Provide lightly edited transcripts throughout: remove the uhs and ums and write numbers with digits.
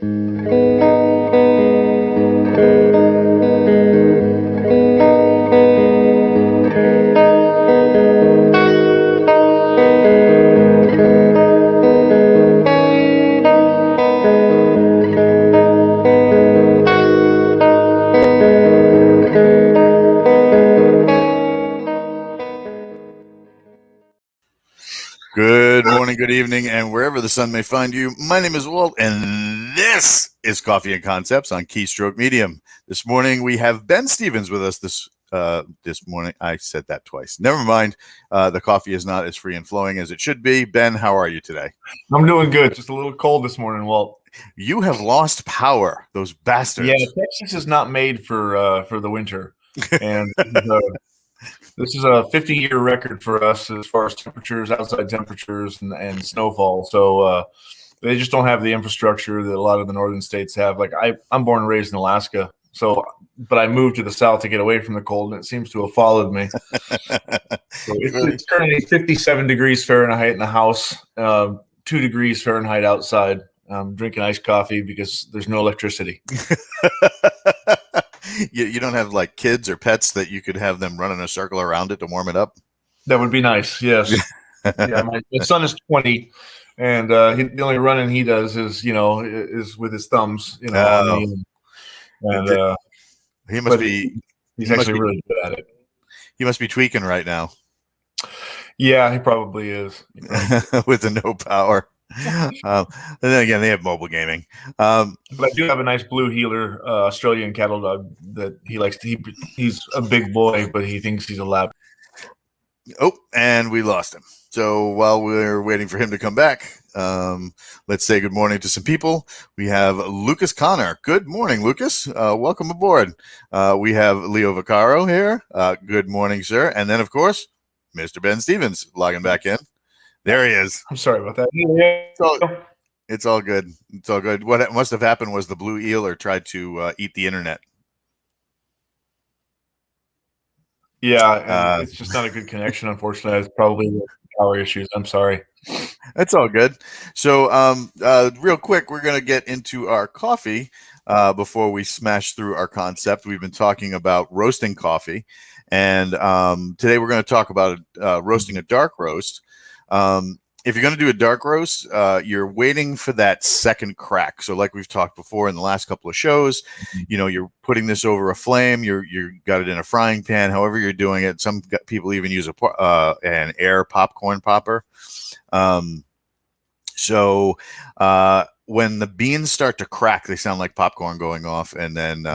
Good morning, good evening, and wherever the sun may find you. My name is Walt, and this is Coffee and Concepts on Keystroke Medium. This morning we have Ben Stevens with us. This morning, I said that twice. Never mind. The coffee is not as free and flowing as it should be. Ben, how are you today? I'm doing good. Just a little cold this morning, Walt. You have lost power, those bastards. Yeah, Texas is not made for the winter, and this is a 50-year record for us as far as temperatures, outside temperatures, and snowfall. So they just don't have the infrastructure that a lot of the northern states have. Like I'm born and raised in Alaska, but I moved to the south to get away from the cold, and it seems to have followed me. So it's currently 57 degrees Fahrenheit in the house, 2 degrees Fahrenheit outside. I'm drinking iced coffee because there's no electricity. You don't have like kids or pets that you could have them run in a circle around it to warm it up? That would be nice. Yes. Yeah. My son is 20, and the only running he does is with his thumbs. And he must be. He's actually really good at it. He must be tweaking right now. Yeah, he probably is. With the no power. And then again, they have mobile gaming. But I do have a nice blue heeler Australian cattle dog that he likes. He's a big boy, but he thinks he's a lab. Oh, and we lost him. So while we're waiting for him to come back, let's say good morning to some people. We have Lucas Connor. Good morning, Lucas. Welcome aboard. We have Leo Vaccaro here. Good morning, sir. And then, of course, Mr. Ben Stevens logging back in. There he is. I'm sorry about that. It's all good. It's all good. What must have happened was the blue eeler tried to eat the internet. Yeah, it's just not a good connection, unfortunately. It's probably power issues. I'm sorry. That's all good. So real quick, we're going to get into our coffee before we smash through our concept. We've been talking about roasting coffee, and today we're going to talk about roasting a dark roast. If you're going to do a dark roast, you're waiting for that second crack. So like we've talked before in the last couple of shows, you're putting this over a flame, you got it in a frying pan, however you're doing it. Some people even use an air popcorn popper. So when the beans start to crack, they sound like popcorn going off. And then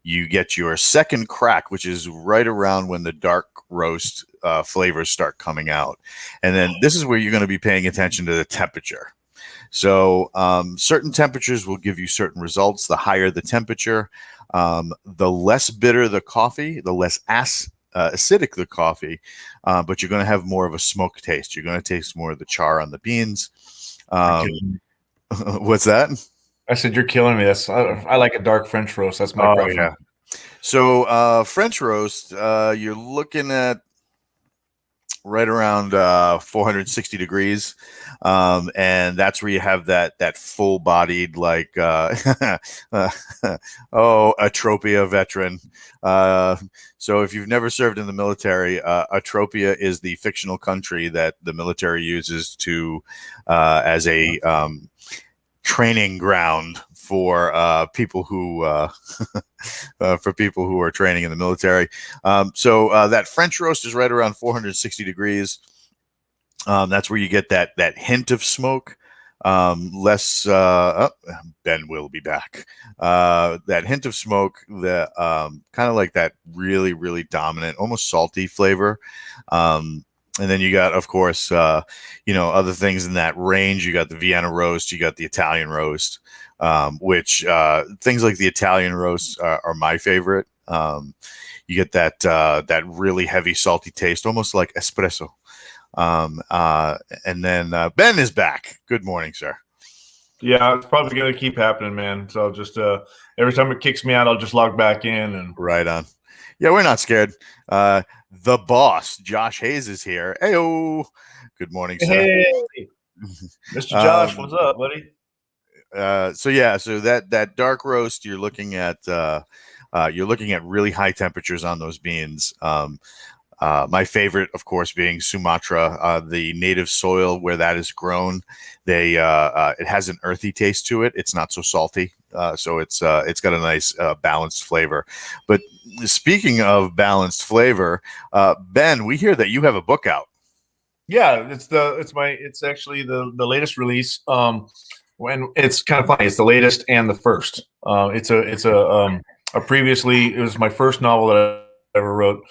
you get your second crack, which is right around when the dark roast flavors start coming out. And then this is where you're going to be paying attention to the temperature. So certain temperatures will give you certain results. The higher the temperature, the less bitter the coffee, the less acidic the coffee, but you're going to have more of a smoke taste. You're going to taste more of the char on the beans. What's that? I said you're killing me. I like a dark French roast. That's my preference. Yeah. So French roast, you're looking at right around 460 degrees, and that's where you have that full-bodied, like Atropia veteran. So if you've never served in the military, Atropia is the fictional country that the military uses to as a training ground for people who are training in the military. So that French roast is right around 460 degrees. That's where you get that hint of smoke. Ben will be back. That hint of smoke, the kind of like that really, really dominant, almost salty flavor. And then you got, of course, other things in that range. You got the Vienna roast, you got the Italian roast, which things like the Italian roast are my favorite. You get that really heavy, salty taste, almost like espresso. And then Ben is back. Good morning, sir. Yeah, it's probably going to keep happening, man. So just every time it kicks me out, I'll just log back in. And right on. Yeah, we're not scared. The boss, Josh Hayes, is here. Heyo. Good morning, sir. Hey, Mr. Josh, what's up, buddy? So yeah, so that dark roast, you're looking at really high temperatures on those beans. My favorite, of course, being Sumatra, the native soil where that is grown. It has an earthy taste to it. It's not so salty, so it's got a nice balanced flavor. But speaking of balanced flavor, Ben, we hear that you have a book out. Yeah, it's actually the latest release. When it's kind of funny, it's the latest and the first. It was my first novel that I ever wrote.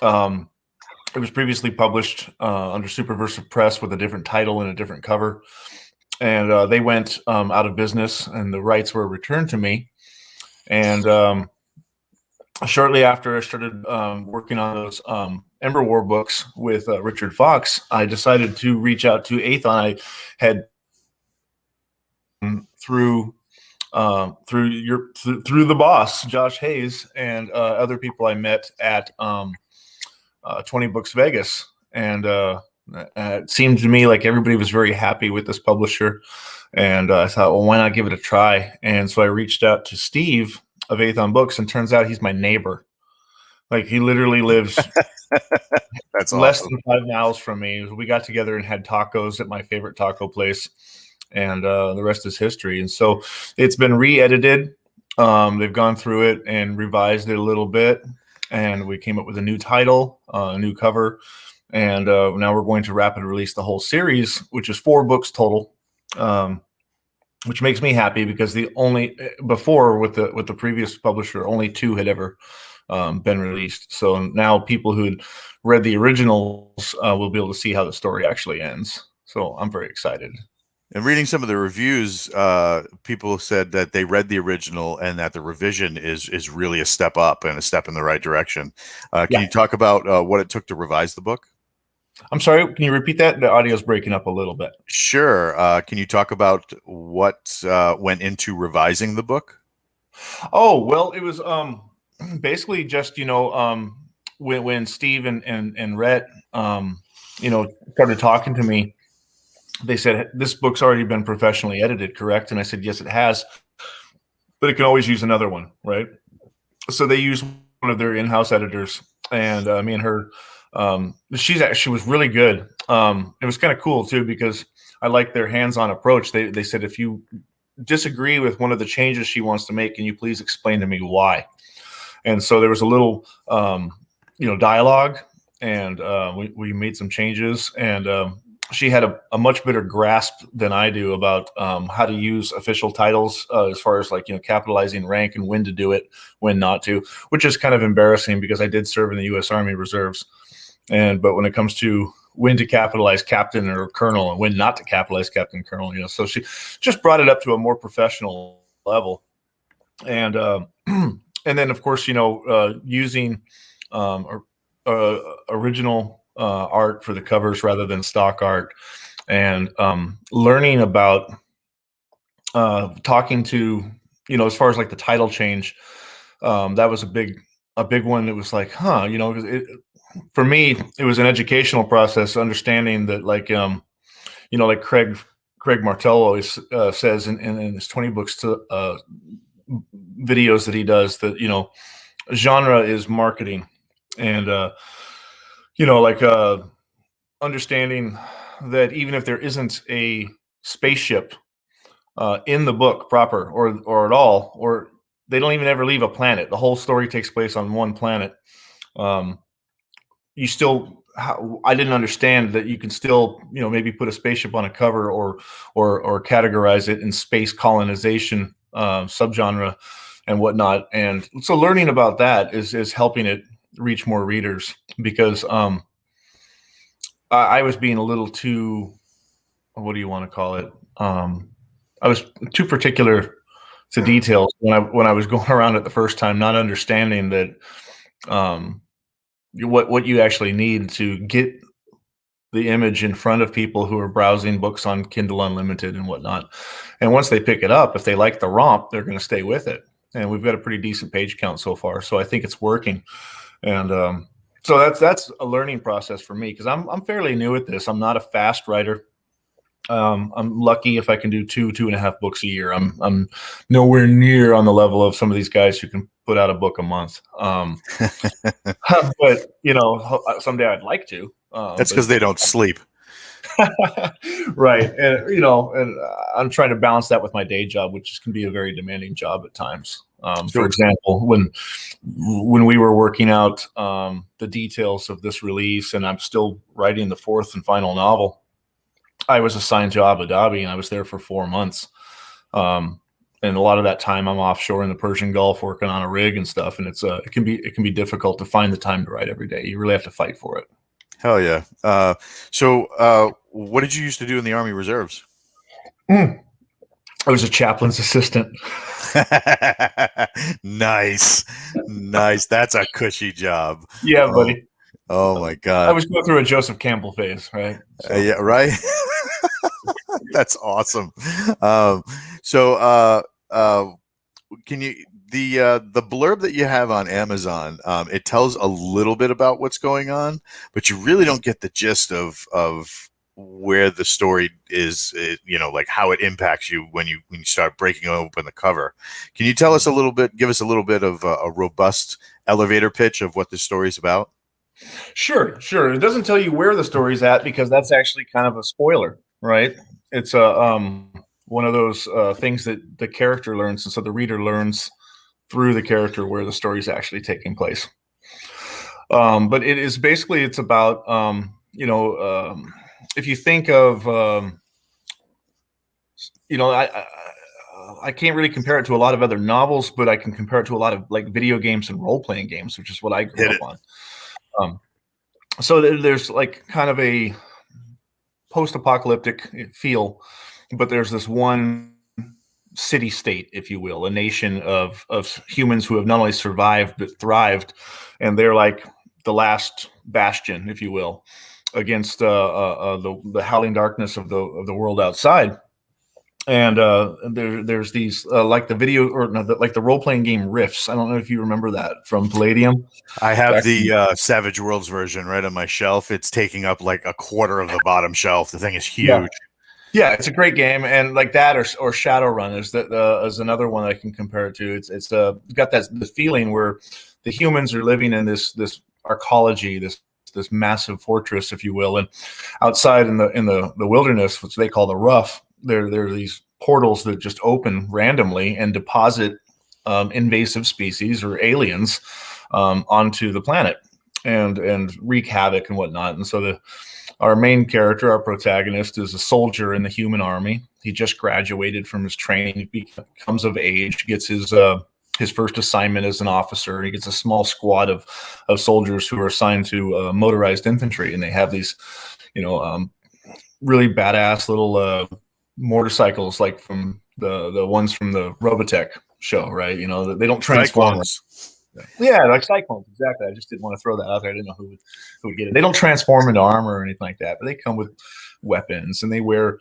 It was previously published under Superversive Press with a different title and a different cover, and they went out of business, and the rights were returned to me. And shortly after I started working on those Ember War books with Richard Fox, I decided to reach out to Aethon. I had through the boss, Josh Hayes, and other people I met at 20 Books Vegas, and it seemed to me like everybody was very happy with this publisher, and I thought, well, why not give it a try? And so I reached out to Steve of Aethon Books, and turns out he's my neighbor. Like, he literally lives That's less awesome. than 5 miles from me. We got together and had tacos at my favorite taco place, and the rest is history. And so it's been re-edited. They've gone through it and revised it a little bit, and we came up with a new title, a new cover, and now we're going to rapid release the whole series, which is 4 books total, which makes me happy because before with the previous publisher, only 2 had ever been released. So now people who'd read the originals will be able to see how the story actually ends. So I'm very excited. And reading some of the reviews, people said that they read the original and that the revision is really a step up and a step in the right direction. Can you talk about what it took to revise the book? I'm sorry, can you repeat that? The audio's breaking up a little bit. Sure. Can you talk about what went into revising the book? Oh, well, it was basically just, when Steve and Rhett, started talking to me, they said, this book's already been professionally edited, correct? And I said, yes, it has, but it can always use another one, right? So they used one of their in-house editors, and me and her, she was really good. It was kind of cool too, because I like their hands-on approach. They said, if you disagree with one of the changes she wants to make, can you please explain to me why? And so there was a little, dialogue, and we made some changes, and she had a much better grasp than I do about how to use official titles as far as capitalizing rank and when to do it, when not to, which is kind of embarrassing because I did serve in the U.S. Army Reserves. But when it comes to when to capitalize captain or colonel and when not to capitalize captain and colonel, so she just brought it up to a more professional level. And and then, of course, using original art for the covers rather than stock art, and learning about talking to, as far as like the title change, that was a big one. It was like, for me, it was an educational process, understanding that, like Craig Martell always says in his 20 books to videos that he does, that genre is marketing, and understanding that even if there isn't a spaceship in the book proper or at all, or they don't even ever leave a planet, the whole story takes place on one planet, I didn't understand that you can still, maybe put a spaceship on a cover or categorize it in space colonization subgenre and whatnot. And so learning about that is helping it reach more readers, because I was being a little too, what do you want to call it? I was too particular to details when I was going around it the first time, not understanding that what you actually need to get the image in front of people who are browsing books on Kindle Unlimited and whatnot. And once they pick it up, if they like the romp, they're going to stay with it. And we've got a pretty decent page count so far, so I think it's working. And so that's a learning process for me, because I'm fairly new at this. I'm not a fast writer. I'm lucky if I can do 2.5 books a year. I'm nowhere near on the level of some of these guys who can put out a book a month. But someday I'd like to. That's because they don't sleep. Right, and I'm trying to balance that with my day job, which can be a very demanding job at times. For example, when we were working out the details of this release, and I'm still writing the fourth and final novel, I was assigned to Abu Dhabi, and I was there for 4 months. And a lot of that time, I'm offshore in the Persian Gulf working on a rig and stuff, and it can be difficult to find the time to write every day. You really have to fight for it. Hell yeah! So, what did you used to do in the Army Reserves? I was a chaplain's assistant. Nice. That's a cushy job. Yeah, buddy. Oh my God! I was going through a Joseph Campbell phase, right? So. Yeah, right. That's awesome. Can you the blurb that you have on Amazon? It tells a little bit about what's going on, but you really don't get the gist of where the story is. Like how it impacts you when you start breaking open the cover. Can you tell us a little bit? Give us a little bit of a robust elevator pitch of what this story is about. Sure. It doesn't tell you where the story's at because that's actually kind of a spoiler, right? It's one of those things that the character learns, and so the reader learns through the character where the story is actually taking place. But it is basically, it's about if you think of I can't really compare it to a lot of other novels, but I can compare it to a lot of like video games and role-playing games, which is what I grew up on. So there's like kind of a post-apocalyptic feel, but there's this one city-state, if you will, a nation of humans who have not only survived but thrived, and they're like the last bastion, if you will, against the howling darkness of the world outside. And there's these like the video or no, like the role-playing game Rifts. I don't know if you remember that from Palladium. I have the Savage Worlds version right on my shelf. It's taking up like a quarter of the bottom shelf. The thing is huge. Yeah, it's a great game, and like that or Shadowrun is another one I can compare it to. It's got the feeling where the humans are living in this arcology, this massive fortress, if you will, and outside in the wilderness, which they call the rough. There are these portals that just open randomly and deposit invasive species or aliens onto the planet and wreak havoc and whatnot. And so our main character, our protagonist, is a soldier in the human army. He just graduated from his training, he becomes of age, gets his first assignment as an officer. He gets a small squad of soldiers who are assigned to motorized infantry, and they have these, really badass little motorcycles, like from the ones from the Robotech show, right? They don't transform. Yeah, like cyclones, exactly. I just didn't want to throw that out there. I didn't know who would get it. They don't transform into armor or anything like that, but they come with weapons, and they wear,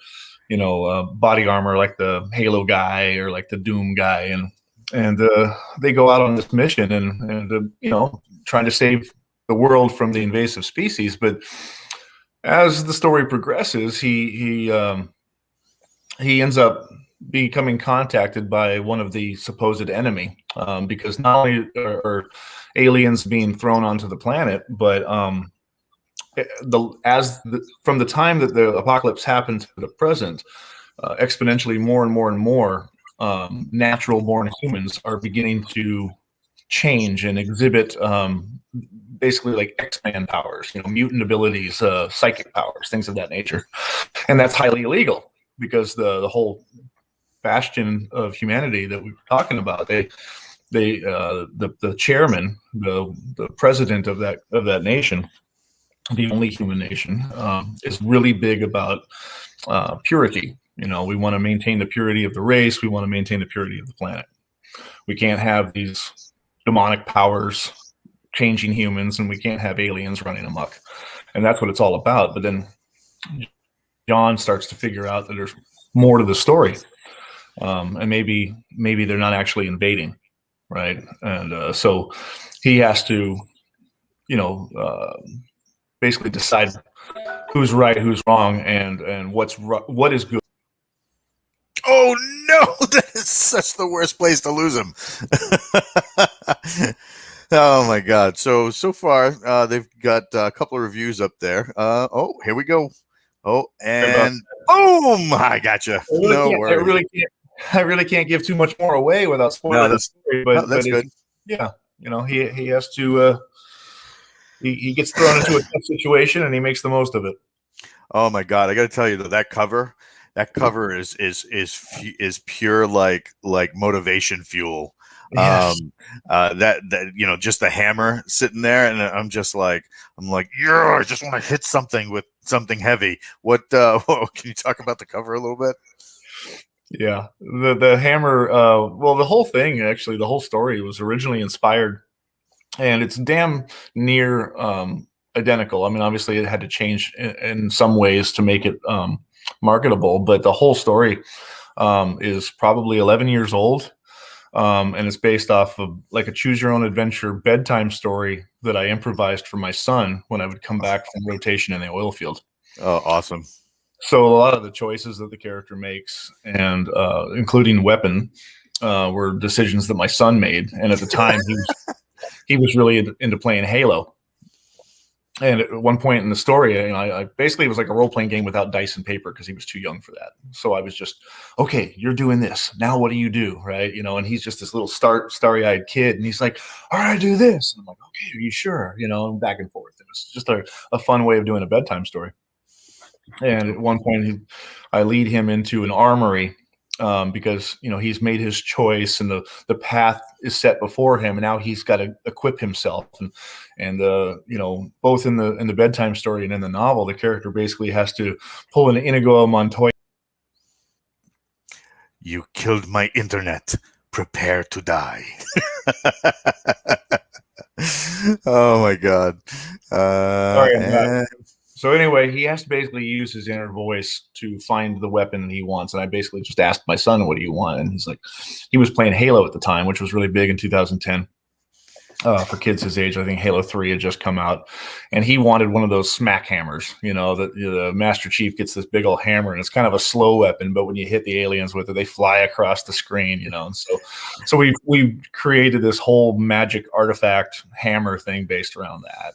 body armor like the Halo guy or like the Doom guy, and they go out on this mission and trying to save the world from the invasive species. But as the story progresses, he ends up becoming contacted by one of the supposed enemy, because not only are aliens being thrown onto the planet, but from the time that the apocalypse happened to the present, exponentially more and more and more natural-born humans are beginning to change and exhibit basically like X-Man powers, mutant abilities, psychic powers, things of that nature, and that's highly illegal because the whole bastion of humanity that we were talking about, the chairman, the president of that nation, the only human nation, is really big about purity. We want to maintain the purity of the race. We want to maintain the purity of the planet. We can't have these demonic powers changing humans, and we can't have aliens running amok. And that's what it's all about. But then John starts to figure out that there's more to the story. And maybe they're not actually invading, right? And so he has to, basically decide who's right, who's wrong, and what is good. Oh no, that is such the worst place to lose him. Oh my god. So far they've got a couple of reviews up there. Oh, here we go. Oh, and boom, I gotcha. No worries. I really can't give too much more away without spoiling the story, that's good. Yeah, he has to he gets thrown into a tough situation and he makes the most of it. Oh my god, I got to tell you though, that cover is pure like motivation fuel. Yes. That just the hammer sitting there, and I'm like, yeah, I just want to hit something with something heavy. What can you talk about the cover a little bit? Yeah, the hammer. Well, the whole thing, actually, the whole story was originally inspired, and it's damn near identical. I mean, obviously, it had to change in some ways to make it marketable, but the whole story is probably 11 years old. And it's based off of like a choose your own adventure bedtime story that I improvised for my son when I would come back from rotation in the oil field. Oh, awesome. So a lot of the choices that the character makes, and including weapon, were decisions that my son made. And at the time, he was really into playing Halo. And at one point in the story, I basically, it was like a role-playing game without dice and paper because he was too young for that. So I was just, okay, you're doing this. Now what do you do, right? And he's just this little starry-eyed kid, and he's like, all right, do this. And I'm like, okay, are you sure? And back and forth. It was just a fun way of doing a bedtime story. And at one point, I lead him into an armory because he's made his choice, and the path is set before him, and now he's got to equip himself. And both in the bedtime story and in the novel, the character basically has to pull an Inigo Montoya. You killed my internet. Prepare to die. Oh my god. So anyway, he has to basically use his inner voice to find the weapon he wants. And I basically just asked my son, what do you want? And he's like, he was playing Halo at the time, which was really big in 2010 for kids his age. I think Halo 3 had just come out. And he wanted one of those smack hammers, that the Master Chief gets this big old hammer, and it's kind of a slow weapon. But when you hit the aliens with it, they fly across the screen, And so we created this whole magic artifact hammer thing based around that.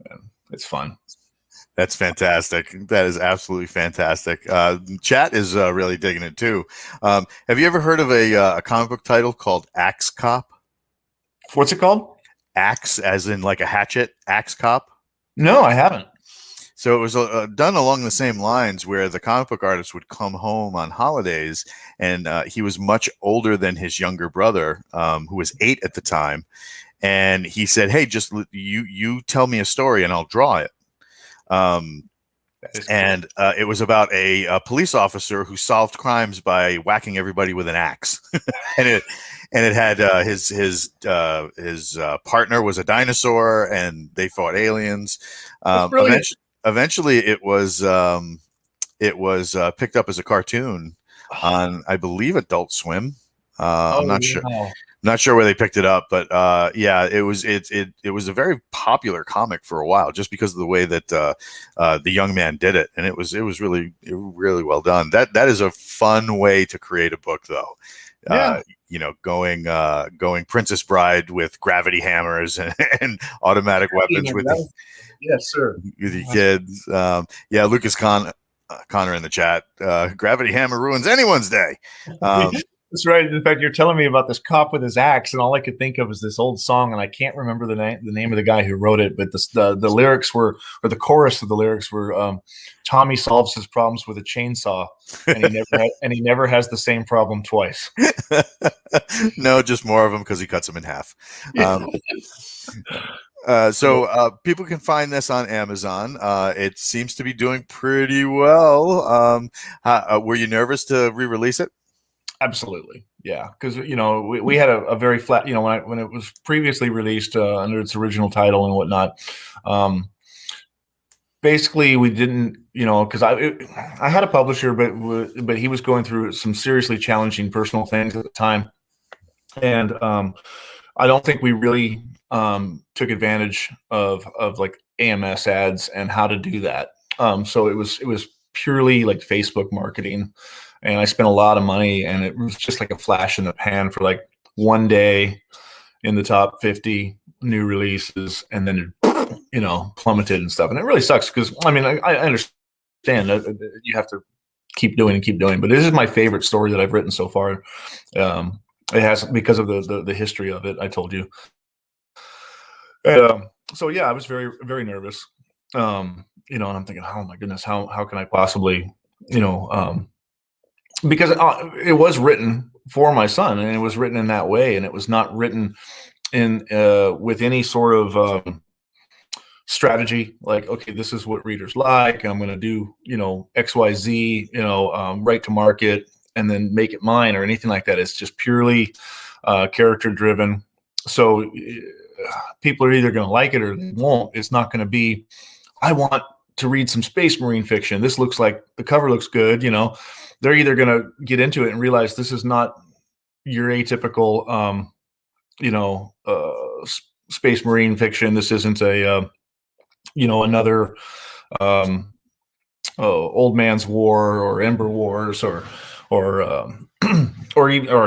And it's fun. That's fantastic. That is absolutely fantastic. Chat is really digging it too. Have you ever heard of a comic book title called Axe Cop? What's it called? Axe, as in like a hatchet. Axe Cop. No, I haven't. So it was done along the same lines, where the comic book artist would come home on holidays, and he was much older than his younger brother, who was 8 at the time. And he said, "Hey, just you tell me a story, and I'll draw it." And it was about a police officer who solved crimes by whacking everybody with an axe. and it had his partner was a dinosaur, and they fought aliens. Eventually it was picked up as a cartoon on, I believe, Adult Swim. I'm not sure. Not sure where they picked it up, but yeah, it was a very popular comic for a while, just because of the way that the young man did it, and it was really well done. That is a fun way to create a book, though. Yeah. Going Princess Bride with gravity hammers and automatic weapons yes, sir. With the kids. Yeah, Lucas Connor in the chat. Gravity hammer ruins anyone's day. That's right. In fact, you're telling me about this cop with his axe, and all I could think of is this old song, and I can't remember the name of the guy who wrote it, but the lyrics were, or the chorus of the lyrics were, Tommy solves his problems with a chainsaw, and he never has the same problem twice. No, just more of them, because he cuts them in half. So people can find this on Amazon. It seems to be doing pretty well. Were you nervous to re-release it? Absolutely. Yeah. Because, we had a very flat, when it was previously released under its original title and whatnot, basically we didn't, because I had a publisher, but he was going through some seriously challenging personal things at the time. And I don't think we really took advantage of like AMS ads and how to do that. So it was purely like Facebook marketing, and I spent a lot of money, and it was just like a flash in the pan for like one day in the top 50 new releases, and then it, plummeted and stuff. And it really sucks because I mean I understand that you have to keep doing, but this is my favorite story that I've written so far. It has, because of the history of it, I told you. And, so yeah, I was very, very nervous. And I'm thinking, oh my goodness, how can I possibly, because it was written for my son, and it was written in that way, and it was not written in with any sort of strategy, like, okay, this is what readers like, I'm going to do, XYZ, right to market, and then make it mine or anything like that. It's just purely character driven. So people are either going to like it or they won't. It's not going to be, I want to read some Space Marine fiction. This looks like, the cover looks good. They're either going to get into it and realize this is not your atypical, Space Marine fiction. This isn't a, another Old Man's War or Ember Wars or or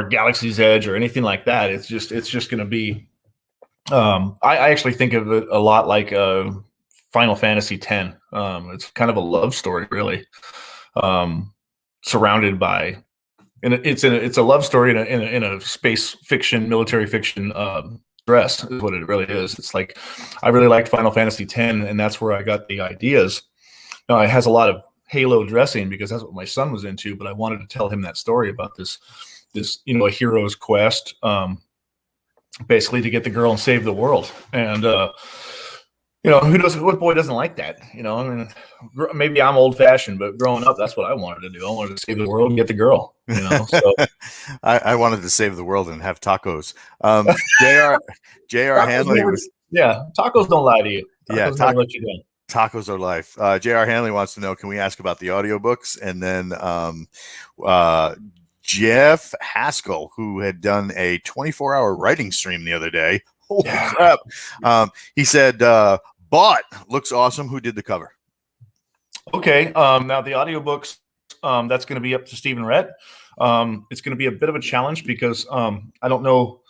Galaxy's Edge or anything like that. It's just going to be. I actually think of it a lot like Final Fantasy X. It's kind of a love story, really, surrounded by, and it's a love story in a space fiction, military fiction dress is what it really is. It's like, I really liked Final Fantasy X, and that's where I got the ideas. Now, it has a lot of Halo dressing because that's what my son was into, but I wanted to tell him that story about this a hero's quest, basically to get the girl and save the world. And what boy doesn't like that? I mean, maybe I'm old fashioned, but growing up, that's what I wanted to do. I wanted to save the world and get the girl. So I wanted to save the world and have tacos. J.R. Hanley was. Yeah, tacos don't lie to you. Tacos never let you down. Tacos are life. J.R. Hanley wants to know, can we ask about the audiobooks? And then Jeff Haskell, who had done a 24-hour writing stream the other day. Holy crap. He said, bought, looks awesome. Who did the cover? Okay. Now the audiobooks, that's going to be up to Stephen Rhett. It's going to be a bit of a challenge because I don't know.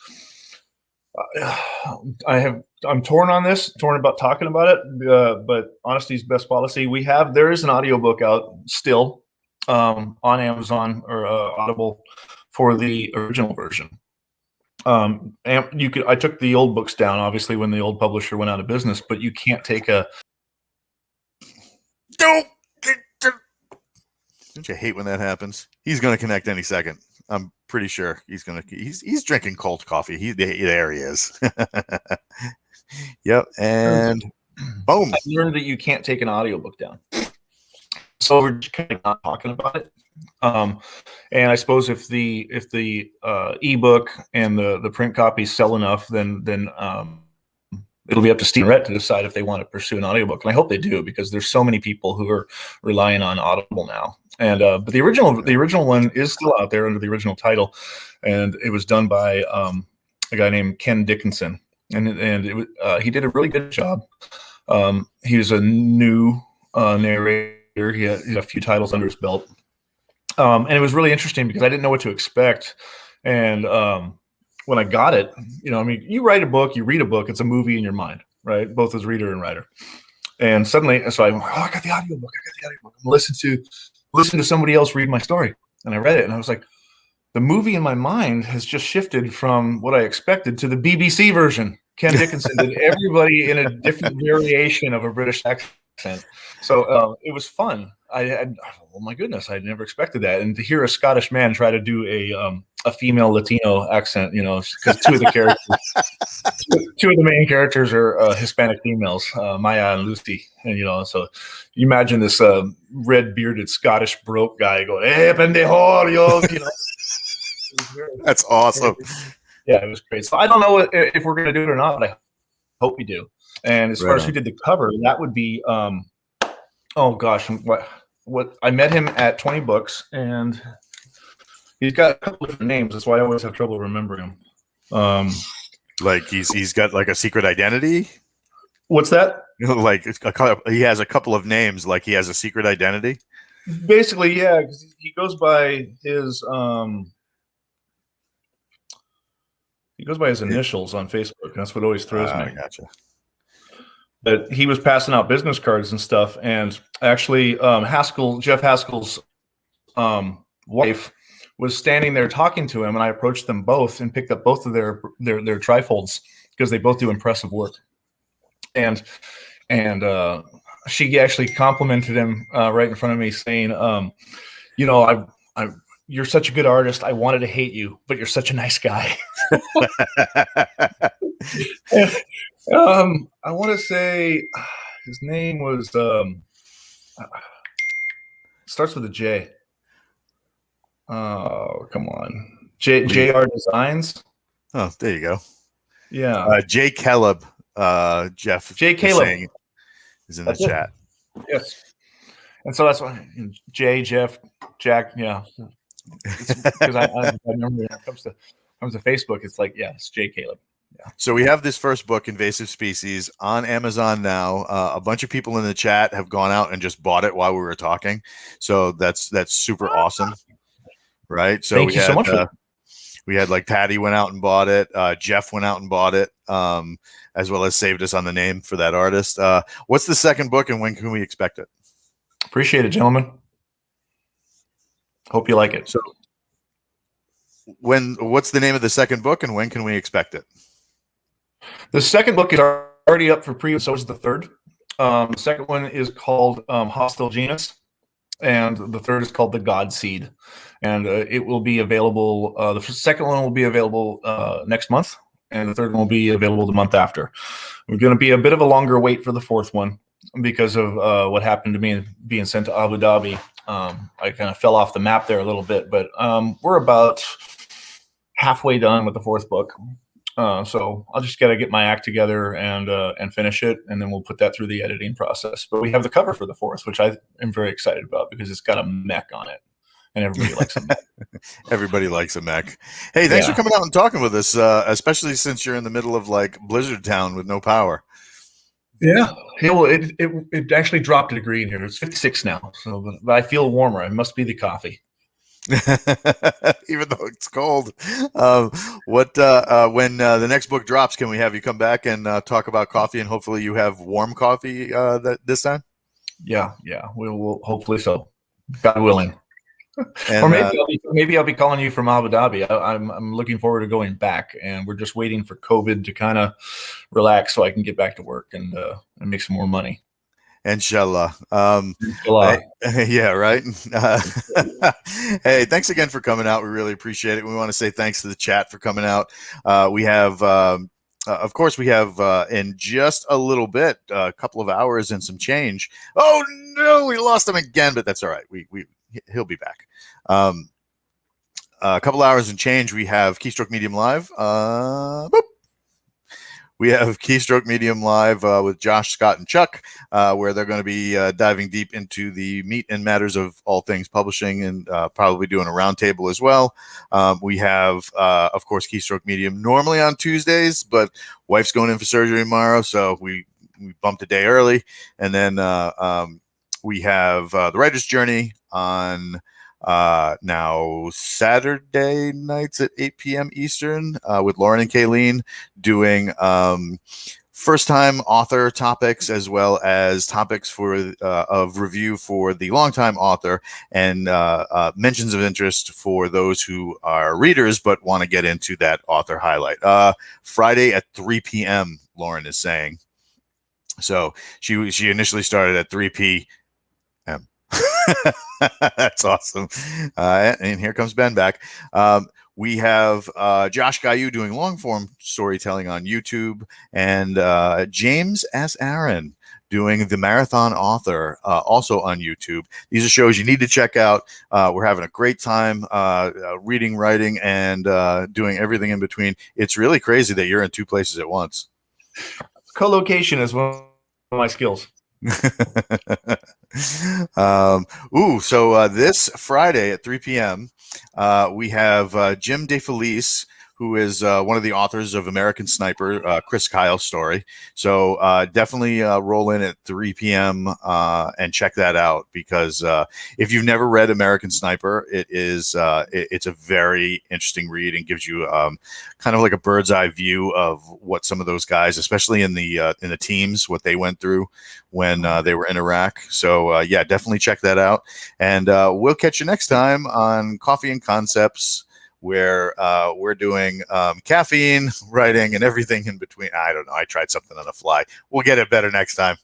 I'm torn on this, torn about talking about it, but honesty is best policy. There is an audiobook out still on Amazon or Audible for the original version. And I took the old books down, obviously, when the old publisher went out of business, but you can't take a. Don't you hate when that happens? He's going to connect any second. I'm pretty sure he's drinking cold coffee. There he is. Yep. And boom. I learned that you can't take an audiobook down. So we're just kind of not talking about it. And I suppose if the ebook and the print copies sell enough, then it'll be up to Stephen Rhett to decide if they want to pursue an audiobook. And I hope they do, because there's so many people who are relying on Audible now. And but the original one is still out there under the original title, and it was done by a guy named Ken Dickinson, and he did a really good job. He was a new narrator. He had a few titles under his belt, and it was really interesting because I didn't know what to expect. And when I got it, I mean, you write a book, you read a book, it's a movie in your mind, right? Both as reader and writer. And suddenly, so I went, I got the audiobook. I'm listen to somebody else read my story. And I read it, and I was like, the movie in my mind has just shifted from what I expected to the BBC version. Ken Dickinson did everybody in a different variation of a British accent. So it was fun. Oh my goodness, I never expected that. And to hear a Scottish man try to do a female Latino accent, because two of the main characters are Hispanic females, Maya and Lucy. And, so you imagine this red bearded Scottish broke guy going, "Hey, pendejo, yo," That's awesome. Yeah, it was great. So I don't know if we're going to do it or not, but I hope we do. And as far as who did the cover, that would be, oh gosh, what I met him at 20 Books, and he's got a couple different names. That's why I always have trouble remembering him. Like he's got like a secret identity. What's that? Like he has a couple of names. Like he has a secret identity. Basically, yeah, because he goes by his initials on Facebook, and that's what always throws me. Gotcha. But he was passing out business cards and stuff, and actually, Jeff Haskell's wife was standing there talking to him, and I approached them both and picked up both of their trifolds because they both do impressive work. And she actually complimented him right in front of me, saying, "You know, you're such a good artist. I wanted to hate you, but you're such a nice guy." I want to say his name was starts with a J. Oh, come on. JR Designs. Oh, there you go. Yeah. Jay Caleb, Jeff. Jay Caleb is in the chat. Yes. And so that's why Jeff, Jack. Yeah. Because I remember when it comes to Facebook, it's like, yeah, it's Jay Caleb. Yeah. So we have this first book, Invasive Species, on Amazon now. A bunch of people in the chat have gone out and just bought it while we were talking. So that's super awesome. Right. So Thank you so much. We had like Patty went out and bought it. Jeff went out and bought it, as well as saved us on the name for that artist. What's the second book and when can we expect it? Appreciate it, gentlemen. Hope you like it. So what's the name of the second book and when can we expect it? The second book is already up for pre, so is the third. The second one is called Hostile Genus, and the third is called The God Seed. And it will be available. The second one will be available next month, and the third one will be available the month after. We're going to be a bit of a longer wait for the fourth one because of what happened to me being sent to Abu Dhabi. I kind of fell off the map there a little bit, but we're about halfway done with the fourth book. So I'll just got to get my act together and finish it, and then we'll put that through the editing process. But we have the cover for the fourth, which I am very excited about because it's got a mech on it, and everybody likes a mech. Everybody likes a mech. Hey, thanks for coming out and talking with us, especially since you're in the middle of like Blizzard Town with no power. Yeah, it actually dropped a degree in here. It's 56 now, so but I feel warmer. It must be the coffee. Even though it's cold. When the next book drops, can we have you come back and talk about coffee, and hopefully you have warm coffee this time? Yeah, we'll hopefully so, God willing. And, or maybe I'll be calling you from Abu Dhabi. I'm looking forward to going back, and we're just waiting for COVID to kind of relax so I can get back to work and make some more money. Inshallah. Inshallah. Yeah, right. Hey, thanks again for coming out. We really appreciate it. We want to say thanks to the chat for coming out. We have, of course, we have in just a little bit, a couple of hours and some change. Oh no, we lost him again, but that's all right. He'll be back. A couple hours and change. We have Keystroke Medium Live. We have Keystroke Medium Live with Josh, Scott, and Chuck, where they're going to be diving deep into the meat and matters of all things publishing, and probably doing a roundtable as well. We have, of course, Keystroke Medium normally on Tuesdays, but wife's going in for surgery tomorrow, so we bumped a day early. And then we have The Writer's Journey on now Saturday nights at 8 p.m. Eastern with Lauren and Kayleen doing first-time author topics as well as topics of review for the long-time author, and mentions of interest for those who are readers but want to get into that author highlight. Friday at 3 p.m., Lauren is saying. So she initially started at 3 p.m. That's awesome. And here comes Ben back. We have Josh Gayu doing long form storytelling on YouTube, and James S. Aaron doing The Marathon Author also on YouTube. These are shows you need to check out. We're having a great time reading, writing, and doing everything in between. It's really crazy that you're in two places at once. Co-location is one of my skills. So this Friday at 3 p.m. We have Jim DeFelice, who is one of the authors of American Sniper, Chris Kyle's story. So definitely roll in at 3 p.m. And check that out, because if you've never read American Sniper, it's a very interesting read and gives you kind of like a bird's eye view of what some of those guys, especially in the teams, what they went through when they were in Iraq. So yeah, definitely check that out. And we'll catch you next time on Coffee and Concepts, where we're doing caffeine, writing, and everything in between. I don't know. I tried something on the fly. We'll get it better next time.